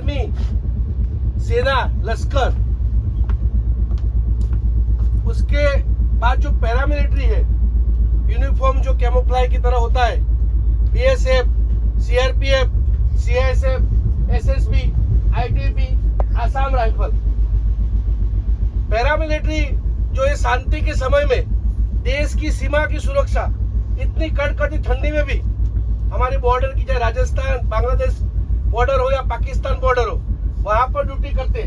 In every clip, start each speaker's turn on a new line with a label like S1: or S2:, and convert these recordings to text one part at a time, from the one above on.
S1: Army, सेना, लश्कर, उसके बाद जो पैरामिलिट्री है, यूनिफॉर्म जो कैमोफ्लाई की तरह होता है, BSF, CRPF, CISF, SSB, ITBP, Assam rifle, paramilitary जो ये शांति के समय में देश की सीमा की सुरक्षा, इतनी कड़कड़ी ठंडी में भी हमारे बॉर्डर की, चाहे राजस्थान बांग्लादेश बॉर्डर हो या पाकिस्तान बॉर्डर हो, वहां पर ड्यूटी करते।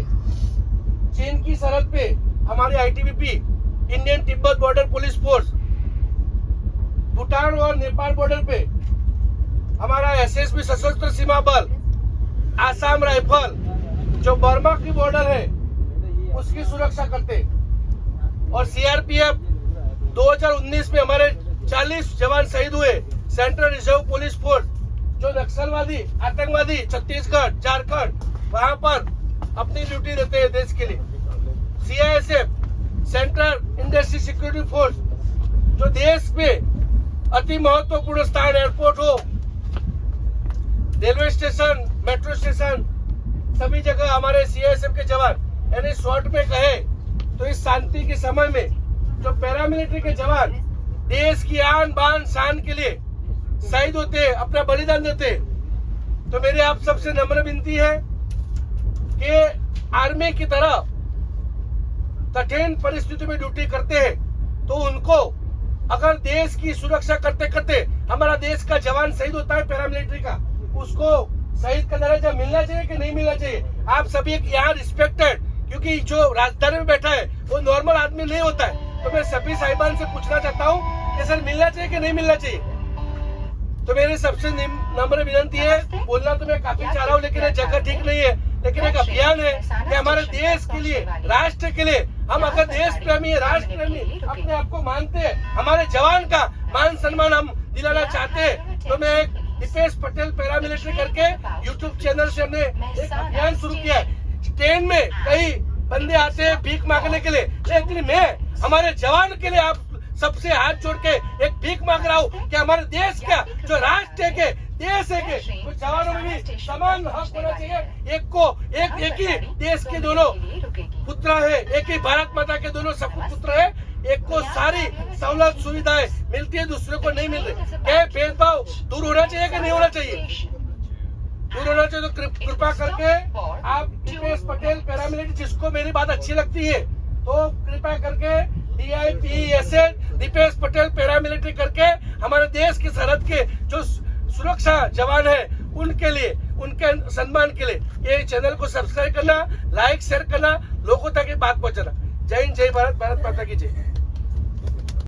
S1: चीन की सरहद पे हमारे ITBP, Indian Tibet border police force, Bhutan और नेपाल बॉर्डर पे हमारा एसएसबी सशस्त्र सीमा बल, आसाम राइफल जो बर्मा की बॉर्डर है उसकी सुरक्षा करते। और सीआरपीएफ 2019 में हमारे 40 जवान शहीद हुए। सेंट्रल रिजर्व पुलिस फोर्स जो नक्सलवादी, आतंकवादी छत्तीसगढ़, झारखंड, वहां पर अपनी ड्यूटी देते हैं देश के लिए। CISF, central industry security force जो देश में अति महत्वपूर्ण स्थान, एयरपोर्ट हो, रेलवे स्टेशन, मेट्रो स्टेशन, सभी जगह हमारे सीआईएसएफ के जवान, यानी शॉर्ट में कहे तो इस शांति के समय में जो पैरामिलिट्री के जवान देश की आन बान शान के लिए शहीद होते, अपना बलिदान देते, तो मेरी आप सबसे नम्र विनती है कि आर्मी की तरह कठिन परिस्थितियों में ड्यूटी करते हैं तो उनको, अगर देश की सुरक्षा करते करते हमारा देश का जवान शहीद होता है पैरामिलिट्री का, उसको शहीद का दर्जा मिलना चाहिए कि नहीं मिलना चाहिए? आप सभी एक यहाँ रिस्पेक्टेड, क्योंकि जो राजधानी में बैठा है वो नॉर्मल आदमी नहीं होता है, तो मैं सभी साहिबान से पूछना चाहता हूँ कि सर मिलना चाहिए कि नहीं मिलना चाहिए? तो मेरी सबसे नम्र विनती है, बोलना तो मैं काफी चाह रहा हूँ लेकिन ये जगह ठीक नहीं है, लेकिन एक अभियान है कि हमारे देश के लिए, राष्ट्र के लिए, हम अगर देश प्रेमी, राष्ट्र प्रेमी अपने आप को मानते हैं, हमारे जवान का मान सम्मान हम दिलाना चाहते हैं, तो मैं एक दीपेश पटेल पैरामिलिट्री करके यूट्यूब चैनल से हमने एक अभियान शुरू किया है। ट्रेन में कई बंदे आते हैं भीख मांगने के लिए, लेकिन मैं हमारे जवान के लिए आप सबसे हाथ जोड़ के एक भीख मांग रहा हूँ कि हमारे देश का जो राष्ट्र है के, देश है के, तो जवानों में भी समान हक होना चाहिए। एक ही देश के दोनों पुत्र है, एक ही भारत माता के दोनों सपुत्र है, एक को सारी सहूलत सुविधाएं मिलती है, दूसरे को नहीं मिल रही। क्या भेदभाव दूर होना चाहिए कि नहीं होना चाहिए? दूर होना चाहिए। तो कृपा करके आप दीपेश पटेल पैरामिलिट्री, जिसको मेरी बात अच्छी लगती है, तो कृपया करके DIPSS दीपेश पटेल पैरामिलिट्री करके हमारे देश की सरहद के जो सुरक्षा जवान है उनके लिए, उनके सम्मान के लिए ये चैनल को सब्सक्राइब करना, लाइक शेयर करना, लोगों तक ये बात पहुंचाना। जय हिंद, जय भारत, भारत माता की जय।